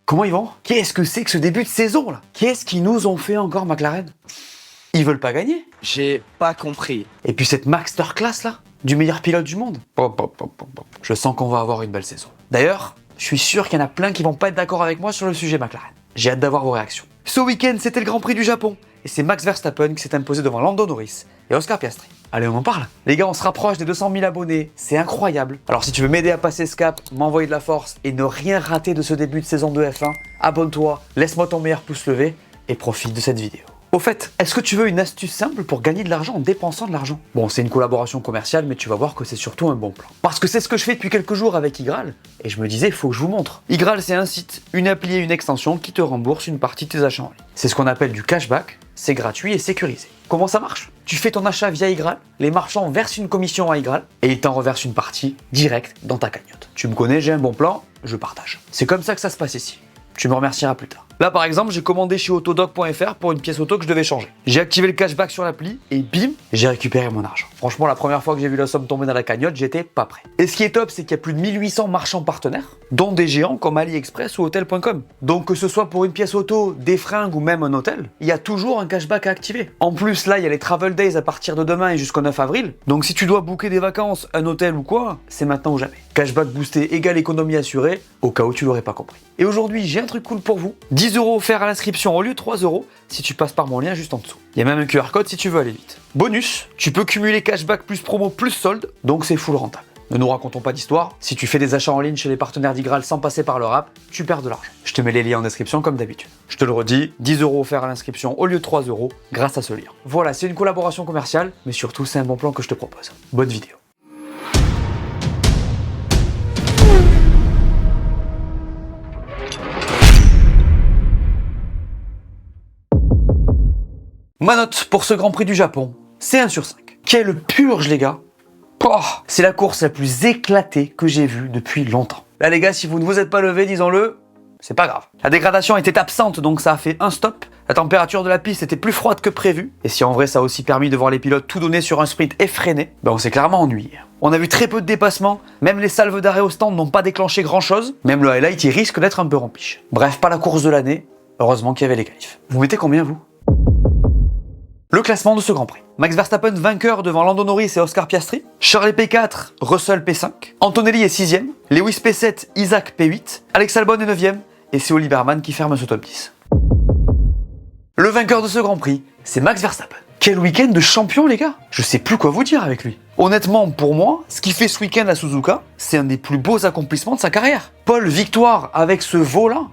Comment ils vont? Qu'est-ce que c'est que ce début de saison là? Qu'est-ce qu'ils nous ont fait encore McLaren? Ils veulent pas gagner? J'ai pas compris. Et puis cette masterclass là, du meilleur pilote du monde. Je sens qu'on va avoir une belle saison. D'ailleurs, je suis sûr qu'il y en a plein qui vont pas être d'accord avec moi sur le sujet McLaren. J'ai hâte d'avoir vos réactions. Ce week-end, c'était le Grand Prix du Japon. Et c'est Max Verstappen qui s'est imposé devant Lando Norris et Oscar Piastri. Allez, on en parle. Les gars, on se rapproche des 200 000 abonnés. C'est incroyable. Alors si tu veux m'aider à passer ce cap, m'envoyer de la force et ne rien rater de ce début de saison de F1, abonne-toi, laisse-moi ton meilleur pouce levé et profite de cette vidéo. Au fait, est-ce que tu veux une astuce simple pour gagner de l'argent en dépensant de l'argent? Bon, c'est une collaboration commerciale, mais tu vas voir que c'est surtout un bon plan. Parce que c'est ce que je fais depuis quelques jours avec Igral, et je me disais, faut que je vous montre. Igral, c'est un site, une appli et une extension qui te rembourse une partie de tes achats en ligne. C'est ce qu'on appelle du cashback, c'est gratuit et sécurisé. Comment ça marche? Tu fais ton achat via Igral, les marchands versent une commission à Igral, et ils t'en reversent une partie directe dans ta cagnotte. Tu me connais, j'ai un bon plan, je partage. C'est comme ça que ça se passe ici. Tu me remercieras plus tard. Là par exemple, j'ai commandé chez autodoc.fr pour une pièce auto que je devais changer. J'ai activé le cashback sur l'appli et bim, j'ai récupéré mon argent. Franchement, la première fois que j'ai vu la somme tomber dans la cagnotte, j'étais pas prêt. Et ce qui est top, c'est qu'il y a plus de 1800 marchands partenaires, dont des géants comme AliExpress ou Hotel.com. Donc que ce soit pour une pièce auto, des fringues ou même un hôtel, il y a toujours un cashback à activer. En plus, là, il y a les Travel Days à partir de demain et jusqu'au 9 avril. Donc si tu dois booker des vacances, un hôtel ou quoi, c'est maintenant ou jamais. Cashback boosté égale économie assurée, au cas où tu l'aurais pas compris. Et aujourd'hui, j'ai un truc cool pour vous. 10 € offerts à l'inscription au lieu de 3 € si tu passes par mon lien juste en dessous. Il y a même un QR code si tu veux aller vite. Bonus, tu peux cumuler cashback plus promo plus solde, donc c'est full rentable. Ne nous racontons pas d'histoire, si tu fais des achats en ligne chez les partenaires d'Igral sans passer par leur app, tu perds de l'argent. Je te mets les liens en description comme d'habitude. Je te le redis, 10 € offerts à l'inscription au lieu de 3 € grâce à ce lien. Voilà, c'est une collaboration commerciale, mais surtout c'est un bon plan que je te propose. Bonne vidéo. Ma note pour ce Grand Prix du Japon, c'est 1 sur 5. Quelle purge les gars! Oh, c'est la course la plus éclatée que j'ai vue depuis longtemps. Là les gars, si vous ne vous êtes pas levés, disons-le, c'est pas grave. La dégradation était absente, donc ça a fait un stop. La température de la piste était plus froide que prévu. Et si en vrai ça a aussi permis de voir les pilotes tout donner sur un sprint effréné, ben on s'est clairement ennuyé. On a vu très peu de dépassements, même les salves d'arrêt au stand n'ont pas déclenché grand chose. Même le highlight il risque d'être un peu rempiche. Bref, pas la course de l'année, heureusement qu'il y avait les qualifs. Vous mettez combien vous? Le classement de ce Grand Prix. Max Verstappen vainqueur devant Lando Norris et Oscar Piastri. Charles P4, Russell P5. Antonelli est 6ème. Lewis P7, Isaac P8. Alex Albon est 9ème. Et c'est Oli Berman qui ferme ce top 10. Le vainqueur de ce Grand Prix, c'est Max Verstappen. Quel week-end de champion les gars! Je sais plus quoi vous dire avec lui. Honnêtement, pour moi, ce qu'il fait ce week-end à Suzuka, c'est un des plus beaux accomplissements de sa carrière. Pole victoire avec ce vol-là,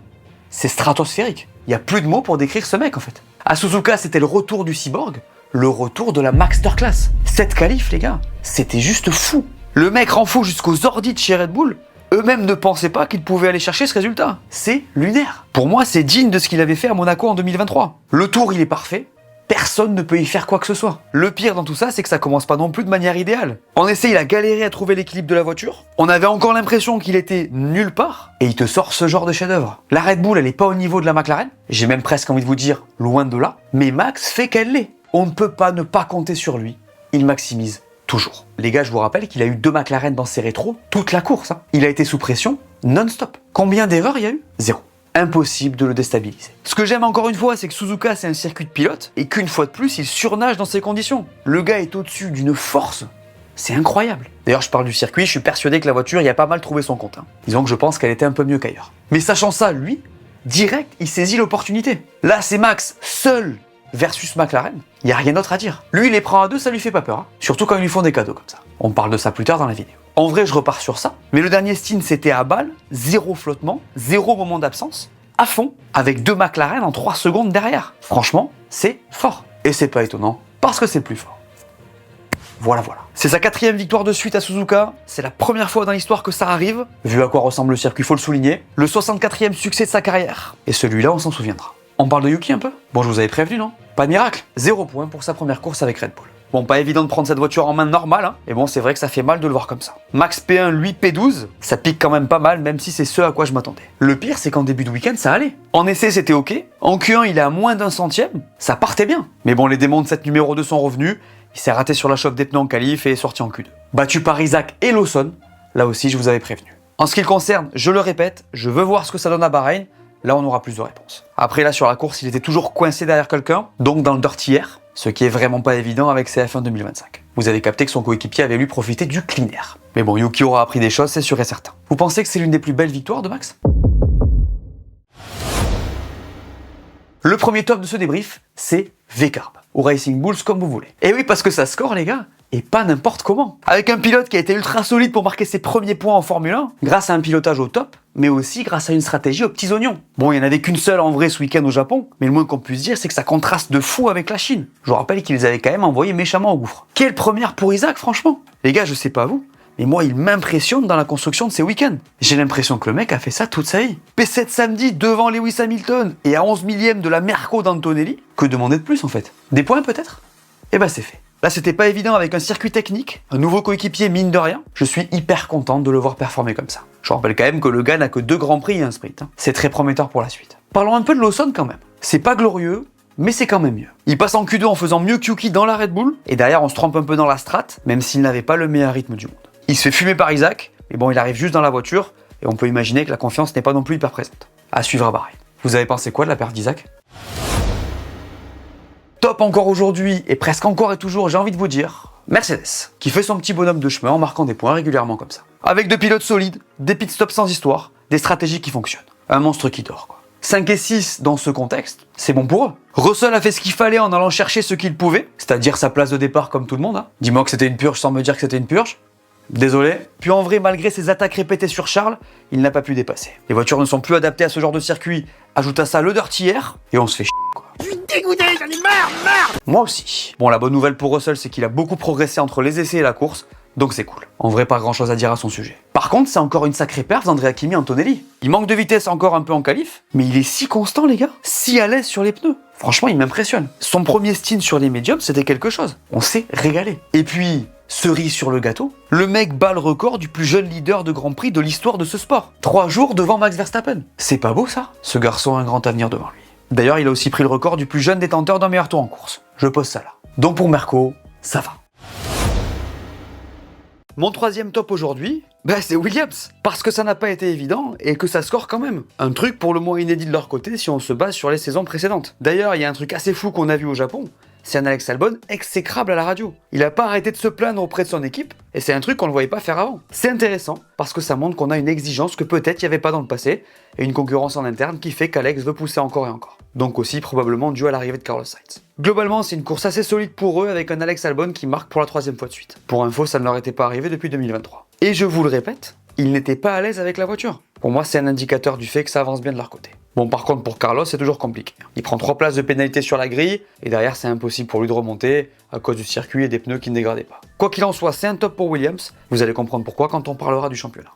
c'est stratosphérique. Il n'y a plus de mots pour décrire ce mec en fait. À Suzuka, c'était le retour du cyborg, le retour de la masterclass. Cette qualif, les gars, c'était juste fou. Le mec rend fou jusqu'aux ordis de chez Red Bull. Eux-mêmes ne pensaient pas qu'ils pouvaient aller chercher ce résultat. C'est lunaire. Pour moi, c'est digne de ce qu'il avait fait à Monaco en 2023. Le tour, il est parfait. Personne ne peut y faire quoi que ce soit. Le pire dans tout ça, c'est que ça commence pas non plus de manière idéale. En essai, il a galéré à trouver l'équilibre de la voiture. On avait encore l'impression qu'il était nulle part. Et il te sort ce genre de chef-d'œuvre. La Red Bull, elle est pas au niveau de la McLaren. J'ai même presque envie de vous dire, loin de là. Mais Max fait qu'elle l'est. On ne peut pas ne pas compter sur lui. Il maximise toujours. Les gars, je vous rappelle qu'il a eu 2 McLaren dans ses rétros toute la course. Hein. Il a été sous pression non-stop. Combien d'erreurs il y a eu? 0. Impossible de le déstabiliser. Ce que j'aime encore une fois, c'est que Suzuka c'est un circuit de pilote et qu'une fois de plus, il surnage dans ces conditions. Le gars est au-dessus d'une force, c'est incroyable. D'ailleurs, je parle du circuit, je suis persuadé que la voiture y a pas mal trouvé son compte. Hein. Disons que je pense qu'elle était un peu mieux qu'ailleurs. Mais sachant ça, lui, direct, il saisit l'opportunité. Là, c'est Max seul versus McLaren. Il n'y a rien d'autre à dire. Lui, il les prend à 2, ça lui fait pas peur. Hein. Surtout quand ils lui font des cadeaux comme ça. On parle de ça plus tard dans la vidéo. En vrai, je repars sur ça. Mais le dernier stint, c'était à balle, 0 flottement, 0 moment d'absence, à fond, avec 2 McLaren en 3 secondes derrière. Franchement, c'est fort. Et c'est pas étonnant, parce que c'est le plus fort. Voilà. C'est sa 4e victoire de suite à Suzuka. C'est la première fois dans l'histoire que ça arrive. Vu à quoi ressemble le circuit, faut le souligner. Le 64e succès de sa carrière. Et celui-là, on s'en souviendra. On parle de Yuki un peu? Bon, je vous avais prévenu, non? Pas de miracle. 0 point pour sa première course avec Red Bull. Bon, pas évident de prendre cette voiture en main normale, hein. Et bon, c'est vrai que ça fait mal de le voir comme ça. Max P1, lui P12, ça pique quand même pas mal, même si c'est ce à quoi je m'attendais. Le pire, c'est qu'en début de week-end, ça allait. En essai, c'était ok. En Q1, il est à moins d'1 centième. Ça partait bien. Mais bon, les démons de cette numéro 2 sont revenus. Il s'est raté sur la chauffe des pneus en qualif et est sorti en Q2. Battu par Isaac et Lawson. Là aussi, je vous avais prévenu. En ce qui le concerne, je le répète, je veux voir ce que ça donne à Bahreïn. là on aura plus de réponses. Après là sur la course, il était toujours coincé derrière quelqu'un, donc dans le dirty air, ce qui est vraiment pas évident avec CF1 2025. Vous avez capté que son coéquipier avait lui profité du clean air. Mais bon, Yuki aura appris des choses, c'est sûr et certain. Vous pensez que c'est l'une des plus belles victoires de Max? Le premier top de ce débrief, c'est V-Carb, ou Racing Bulls comme vous voulez. Et oui, parce que ça score les gars, et pas n'importe comment. Avec un pilote qui a été ultra solide pour marquer ses premiers points en Formule 1, grâce à un pilotage au top, mais aussi grâce à une stratégie aux petits oignons. Bon, il n'y en avait qu'une seule en vrai ce week-end au Japon, mais le moins qu'on puisse dire, c'est que ça contraste de fou avec la Chine. Je vous rappelle qu'ils avaient quand même envoyé méchamment au gouffre. Quelle première pour Isaac, franchement. Les gars, je sais pas vous, mais moi, il m'impressionne dans la construction de ses week-ends. J'ai l'impression que le mec a fait ça toute sa vie. P7 samedi devant Lewis Hamilton et à 11 millième de la Merco d'Antonelli. Que demander de plus en fait? Des points peut-être? Eh ben c'est fait. Là, c'était pas évident avec un circuit technique, un nouveau coéquipier mine de rien. Je suis hyper content de le voir performer comme ça. Je rappelle quand même que le gars n'a que 2 grands prix et un sprint. C'est très prometteur pour la suite. Parlons un peu de Lawson quand même. C'est pas glorieux, mais c'est quand même mieux. Il passe en Q2 en faisant mieux que Yuki dans la Red Bull, et derrière on se trompe un peu dans la strat, même s'il n'avait pas le meilleur rythme du monde. Il se fait fumer par Isaac, mais bon, il arrive juste dans la voiture, et on peut imaginer que la confiance n'est pas non plus hyper présente. À suivre à Bahreïn. Vous avez pensé quoi de la perte d'Isaac? Top encore aujourd'hui, et presque encore et toujours, j'ai envie de vous dire, Mercedes, qui fait son petit bonhomme de chemin en marquant des points régulièrement comme ça. Avec 2 pilotes solides, des pit stops sans histoire, des stratégies qui fonctionnent. Un monstre qui dort, quoi. 5 et 6 dans ce contexte, c'est bon pour eux. Russell a fait ce qu'il fallait en allant chercher ce qu'il pouvait, c'est-à-dire sa place de départ comme tout le monde. Hein. Dis-moi que c'était une purge sans me dire que c'était une purge. Désolé. Puis en vrai, malgré ses attaques répétées sur Charles, il n'a pas pu dépasser. Les voitures ne sont plus adaptées à ce genre de circuit. Ajoute à ça le dirty air, et on se fait chier, quoi. Je suis dégoûté, j'en ai marre. Moi aussi. Bon, la bonne nouvelle pour Russell, c'est qu'il a beaucoup progressé entre les essais et la course, donc c'est cool. En vrai, pas grand-chose à dire à son sujet. Par contre, c'est encore une sacrée perf d'Andrea Kimi Antonelli. Il manque de vitesse encore un peu en qualif, mais il est si constant, les gars, si à l'aise sur les pneus. Franchement, il m'impressionne. Son premier stint sur les médiums, c'était quelque chose. On s'est régalé. Et puis, cerise sur le gâteau, le mec bat le record du plus jeune leader de Grand Prix de l'histoire de ce sport. 3 jours devant Max Verstappen. C'est pas beau ça? Ce garçon a un grand avenir devant lui. D'ailleurs, il a aussi pris le record du plus jeune détenteur d'un meilleur tour en course. Je pose ça là. Donc pour Merco, ça va. Mon troisième top aujourd'hui, c'est Williams. Parce que ça n'a pas été évident et que ça score quand même. Un truc pour le moins inédit de leur côté si on se base sur les saisons précédentes. D'ailleurs, il y a un truc assez fou qu'on a vu au Japon. C'est un Alex Albon exécrable à la radio. Il a pas arrêté de se plaindre auprès de son équipe, et c'est un truc qu'on ne voyait pas faire avant. C'est intéressant, parce que ça montre qu'on a une exigence que peut-être il n'y avait pas dans le passé, et une concurrence en interne qui fait qu'Alex veut pousser encore et encore. Donc aussi probablement dû à l'arrivée de Carlos Sainz. Globalement, c'est une course assez solide pour eux, avec un Alex Albon qui marque pour la 3e fois de suite. Pour info, ça ne leur était pas arrivé depuis 2023. Et je vous le répète, ils n'étaient pas à l'aise avec la voiture. Pour moi, c'est un indicateur du fait que ça avance bien de leur côté. Bon, par contre, pour Carlos, c'est toujours compliqué. Il prend 3 places de pénalité sur la grille, et derrière, c'est impossible pour lui de remonter, à cause du circuit et des pneus qui ne dégradaient pas. Quoi qu'il en soit, c'est un top pour Williams. Vous allez comprendre pourquoi quand on parlera du championnat.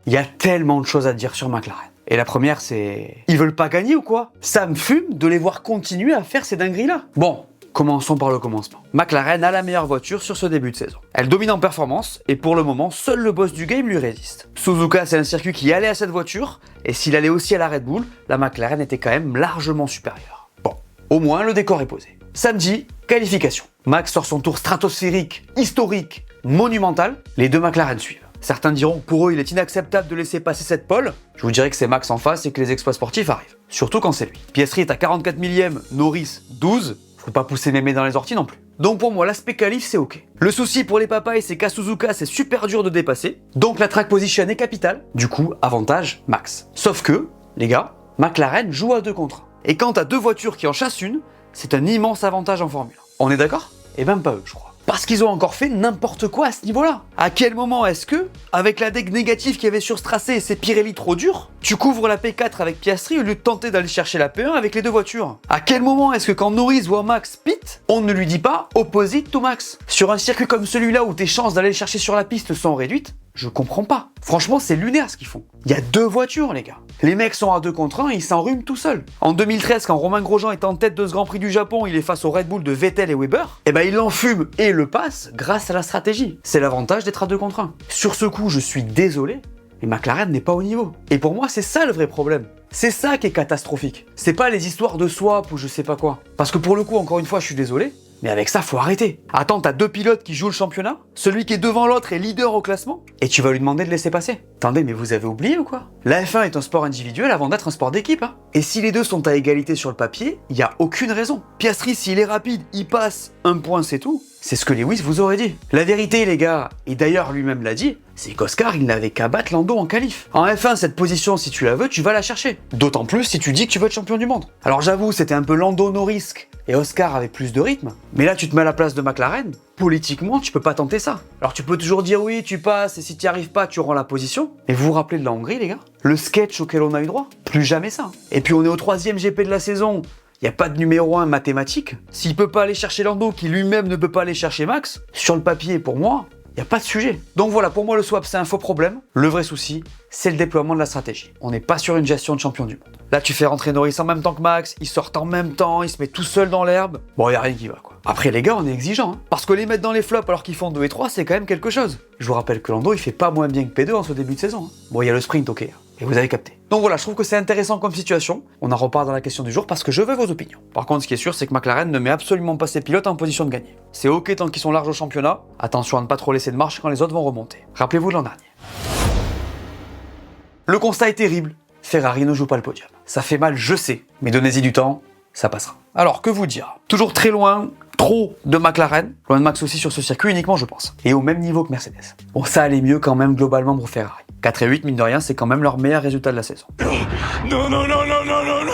Il y a tellement de choses à dire sur McLaren. Et la première, c'est... Ils veulent pas gagner ou quoi? Ça me fume de les voir continuer à faire ces dingueries-là. Bon, commençons par le commencement. McLaren a la meilleure voiture sur ce début de saison. Elle domine en performance, et pour le moment, seul le boss du game lui résiste. Suzuka, c'est un circuit qui allait à cette voiture, et s'il allait aussi à la Red Bull, la McLaren était quand même largement supérieure. Bon, au moins le décor est posé. Samedi, qualification. Max sort son tour stratosphérique, historique, monumental. Les 2 McLaren suivent. Certains diront que pour eux, il est inacceptable de laisser passer cette pole. Je vous dirais que c'est Max en face et que les exploits sportifs arrivent. Surtout quand c'est lui. Piastri est à 44 millième, Norris 12. Faut pas pousser mémé dans les orties non plus. Donc pour moi, l'aspect qualif, c'est ok. Le souci pour les papayes, c'est qu'à Suzuka, c'est super dur de dépasser. Donc la track position est capitale. Du coup, avantage Max. Sauf que, les gars, McLaren joue à 2 contre 1. Et quand t'as 2 voitures qui en chassent une, c'est un immense avantage en Formule 1. On est d'accord? Et même pas eux, je crois. Parce qu'ils ont encore fait n'importe quoi à ce niveau-là. À quel moment est-ce que, avec la dég négative qu'il y avait sur ce tracé et ces Pirelli trop durs, tu couvres la P4 avec Piastri au lieu de tenter d'aller chercher la P1 avec les 2 voitures? À quel moment est-ce que quand Norris voit Max pit, on ne lui dit pas opposite to Max? Sur un circuit comme celui-là où tes chances d'aller le chercher sur la piste sont réduites, je comprends pas. Franchement, c'est lunaire ce qu'ils font. Il y a 2 voitures, les gars. Les mecs sont à 2 contre 1 et ils s'enrhument tout seuls. En 2013, quand Romain Grosjean est en tête de ce Grand Prix du Japon, il est face au Red Bull de Vettel et Weber, et il l'enfume et le passe grâce à la stratégie. C'est l'avantage d'être à 2 contre 1. Sur ce coup, je suis désolé, mais McLaren n'est pas au niveau. Et pour moi, c'est ça le vrai problème. C'est ça qui est catastrophique. C'est pas les histoires de swap ou je sais pas quoi. Parce que pour le coup, encore une fois, je suis désolé, Mais avec ça, faut arrêter. Attends, t'as 2 pilotes qui jouent le championnat, celui qui est devant l'autre est leader au classement, et tu vas lui demander de laisser passer. Attendez, mais vous avez oublié ou quoi? La F1 est un sport individuel avant d'être un sport d'équipe. Hein. Et si les deux sont à égalité sur le papier, il n'y a aucune raison. Piastri, s'il est rapide, il passe, 1 point c'est tout. C'est ce que Lewis vous aurait dit. La vérité, les gars, et d'ailleurs lui-même l'a dit, c'est qu'Oscar, il n'avait qu'à battre Lando en qualif. En F1, cette position, si tu la veux, tu vas la chercher. D'autant plus si tu dis que tu veux être champion du monde. Alors j'avoue, c'était un peu Lando no risque, et Oscar avait plus de rythme. Mais là, tu te mets à la place de McLaren, politiquement, tu peux pas tenter ça. Alors tu peux toujours dire oui, tu passes, et si tu n'y arrives pas, tu rends la position. Mais vous vous rappelez de la Hongrie, les gars? Le sketch auquel on a eu droit? Plus jamais ça. Et puis on est au 3e GP de la saison. Il n'y a pas de numéro 1 mathématique. S'il peut pas aller chercher Lando, qui lui-même ne peut pas aller chercher Max, sur le papier, pour moi, il n'y a pas de sujet. Donc voilà, pour moi, le swap, c'est un faux problème. Le vrai souci, c'est le déploiement de la stratégie. On n'est pas sur une gestion de champion du monde. Là, tu fais rentrer Norris en même temps que Max, ils sortent en même temps, ils se mettent tout seuls dans l'herbe. Bon, il n'y a rien qui va, quoi. Après, les gars, on est exigeants. Hein, parce que les mettre dans les flops alors qu'ils font 2 et 3, c'est quand même quelque chose. Je vous rappelle que Lando, il fait pas moins bien que P2 en ce début de saison. Hein. Bon, il y a le sprint, ok. Et vous avez capté. Donc voilà, je trouve que c'est intéressant comme situation. On en repart dans la question du jour parce que je veux vos opinions. Par contre, ce qui est sûr, c'est que McLaren ne met absolument pas ses pilotes en position de gagner. C'est ok tant qu'ils sont larges au championnat. Attention à ne pas trop laisser de marche quand les autres vont remonter. Rappelez-vous de l'an dernier. Le constat est terrible. Ferrari ne joue pas le podium. Ça fait mal, je sais, mais donnez-y du temps, ça passera. Alors, que vous dire? Toujours très loin, trop de McLaren, loin de Max aussi sur ce circuit uniquement, je pense. Et au même niveau que Mercedes. Bon, ça allait mieux quand même globalement pour Ferrari. 4 et 8, mine de rien, c'est quand même leur meilleur résultat de la saison. Non.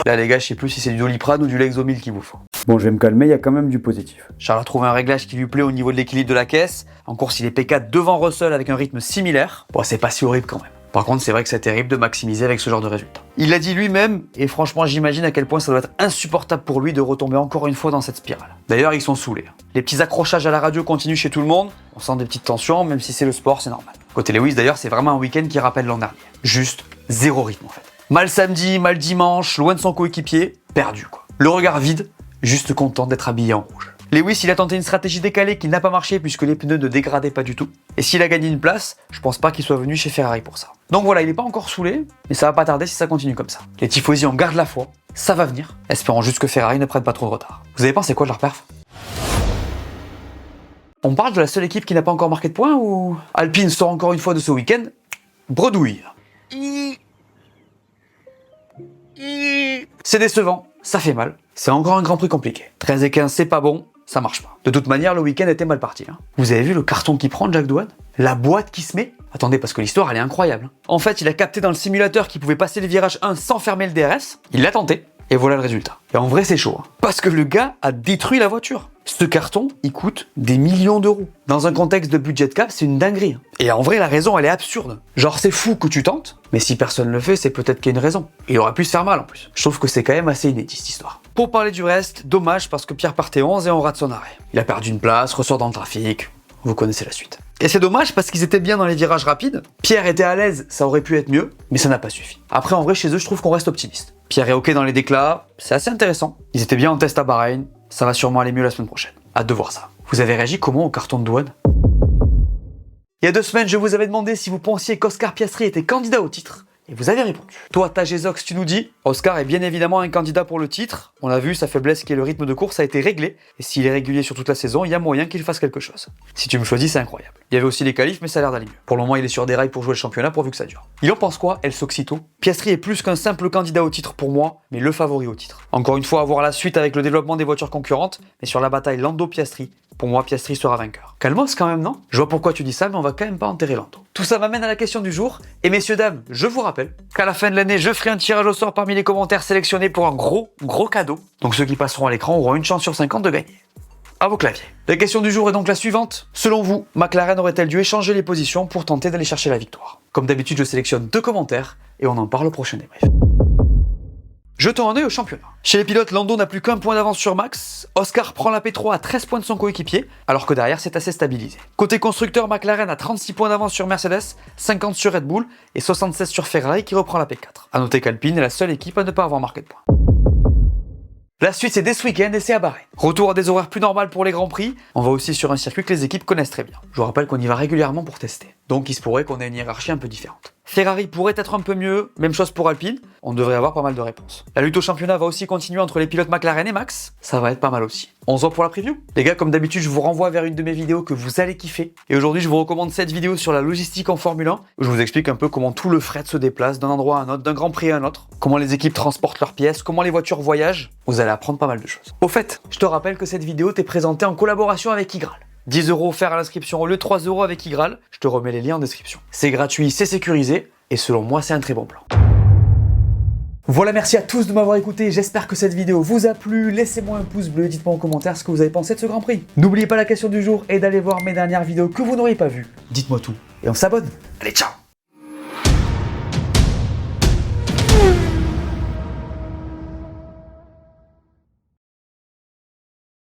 Là, les gars, je sais plus si c'est du Doliprane ou du Lexomil qu'il vous faut. Bon, je vais me calmer, il y a quand même du positif. Charles a trouvé un réglage qui lui plaît au niveau de l'équilibre de la caisse. En course, il est P4 devant Russell avec un rythme similaire. Bon, c'est pas si horrible quand même. Par contre, c'est vrai que c'est terrible de maximiser avec ce genre de résultat. Il l'a dit lui-même, et franchement, j'imagine à quel point ça doit être insupportable pour lui de retomber encore une fois dans cette spirale. D'ailleurs, ils sont saoulés. Les petits accrochages à la radio continuent chez tout le monde. On sent des petites tensions, même si c'est le sport, c'est normal. Côté Lewis, d'ailleurs, c'est vraiment un week-end qui rappelle l'an dernier. Juste zéro rythme, en fait. Mal samedi, mal dimanche, loin de son coéquipier, perdu, quoi. Le regard vide, juste content d'être habillé en rouge. Lewis, il a tenté une stratégie décalée qui n'a pas marché puisque les pneus ne dégradaient pas du tout. Et s'il a gagné une place, je pense pas qu'il soit venu chez Ferrari pour ça. Donc voilà, il est pas encore saoulé, mais ça va pas tarder si ça continue comme ça. Les tifosi en gardent la foi, ça va venir. Espérons juste que Ferrari ne prenne pas trop de retard. Vous avez pensé quoi de leur perf? On parle de la seule équipe qui n'a pas encore marqué de points ou Alpine sort encore une fois de ce week-end? Bredouille. C'est décevant, ça fait mal. C'est encore un Grand Prix compliqué. 13 et 15, c'est pas bon, ça marche pas. De toute manière, le week-end était mal parti. Hein. Vous avez vu le carton qu'il prend, Jack Doohan? La boîte qui se met? Attendez, parce que l'histoire, elle est incroyable. Hein. En fait, il a capté dans le simulateur qu'il pouvait passer le virage 1 sans fermer le DRS. Il l'a tenté. Et voilà le résultat. Et en vrai, c'est chaud. Hein. Parce que le gars a détruit la voiture. Ce carton, il coûte des millions d'euros. Dans un contexte de budget cap, c'est une dinguerie. Hein. Et en vrai, la raison, elle est absurde. Genre, c'est fou que tu tentes, mais si personne le fait, c'est peut-être qu'il y a une raison. Il aurait pu se faire mal en plus. Je trouve que c'est quand même assez inédit cette histoire. Pour parler du reste, dommage parce que Pierre partait 11 et on rate son arrêt. Il a perdu une place, ressort dans le trafic. Vous connaissez la suite. Et c'est dommage parce qu'ils étaient bien dans les virages rapides. Pierre était à l'aise, ça aurait pu être mieux, mais ça n'a pas suffi. Après, en vrai, chez eux, je trouve qu'on reste optimiste. Pierre est ok dans les déclats, c'est assez intéressant. Ils étaient bien en test à Bahreïn, ça va sûrement aller mieux la semaine prochaine. Hâte de voir ça. Vous avez réagi comment au carton de Doohan? Il y a 2 semaines, je vous avais demandé si vous pensiez qu'Oscar Piastri était candidat au titre. Et vous avez répondu. Toi, Tagezox, tu nous dis, Oscar est bien évidemment un candidat pour le titre. On a vu, sa faiblesse qui est le rythme de course a été réglée. Et s'il est régulier sur toute la saison, il y a moyen qu'il fasse quelque chose. Si tu me choisis, c'est incroyable. Il y avait aussi les qualifs, mais ça a l'air d'aller mieux. Pour le moment, il est sur des rails pour jouer le championnat pourvu que ça dure. Il en pense quoi, El Soxito? Piastri est plus qu'un simple candidat au titre pour moi, mais le favori au titre. Encore une fois, à voir la suite avec le développement des voitures concurrentes, mais sur la bataille Lando-Piastri, pour moi, Piastri sera vainqueur. Calmos quand même, non? Je vois pourquoi tu dis ça, mais on va quand même pas enterrer Lando. Tout ça m'amène à la question du jour. Et messieurs, dames, je vous rappelle qu'à la fin de l'année, je ferai un tirage au sort parmi les commentaires sélectionnés pour un gros cadeau. Donc ceux qui passeront à l'écran auront une chance sur 50 de gagner. À vos claviers. La question du jour est donc la suivante. Selon vous, McLaren aurait-elle dû échanger les positions pour tenter d'aller chercher la victoire? Comme d'habitude, je sélectionne 2 commentaires et on en parle au prochain débrief. Jetons un œil au championnat. Chez les pilotes, Lando n'a plus qu'1 point d'avance sur Max. Oscar prend la P3 à 13 points de son coéquipier, alors que derrière c'est assez stabilisé. Côté constructeur, McLaren a 36 points d'avance sur Mercedes, 50 sur Red Bull et 76 sur Ferrari qui reprend la P4. A noter qu'Alpine est la seule équipe à ne pas avoir marqué de points. La suite c'est dès ce week-end et c'est à Bahreïn. Retour à des horaires plus normales pour les grands prix. On va aussi sur un circuit que les équipes connaissent très bien. Je vous rappelle qu'on y va régulièrement pour tester. Donc il se pourrait qu'on ait une hiérarchie un peu différente. Ferrari pourrait être un peu mieux, même chose pour Alpine. On devrait avoir pas mal de réponses. La lutte au championnat va aussi continuer entre les pilotes McLaren et Max. Ça va être pas mal aussi. On se voit pour la preview. Les gars, comme d'habitude, je vous renvoie vers une de mes vidéos que vous allez kiffer. Et aujourd'hui, je vous recommande cette vidéo sur la logistique en Formule 1, où je vous explique un peu comment tout le fret se déplace d'un endroit à un autre, d'un Grand Prix à un autre, comment les équipes transportent leurs pièces, comment les voitures voyagent. Vous allez apprendre pas mal de choses. Au fait, je te rappelle que cette vidéo t'est présentée en collaboration avec Igral. 10 € offerts à l'inscription au lieu de 3 € avec Igral. Je te remets les liens en description. C'est gratuit, c'est sécurisé, et selon moi, c'est un très bon plan. Voilà, merci à tous de m'avoir écouté, j'espère que cette vidéo vous a plu, laissez-moi un pouce bleu, dites-moi en commentaire ce que vous avez pensé de ce Grand Prix. N'oubliez pas la question du jour et d'aller voir mes dernières vidéos que vous n'auriez pas vues. Dites-moi tout, et on s'abonne. Allez, ciao!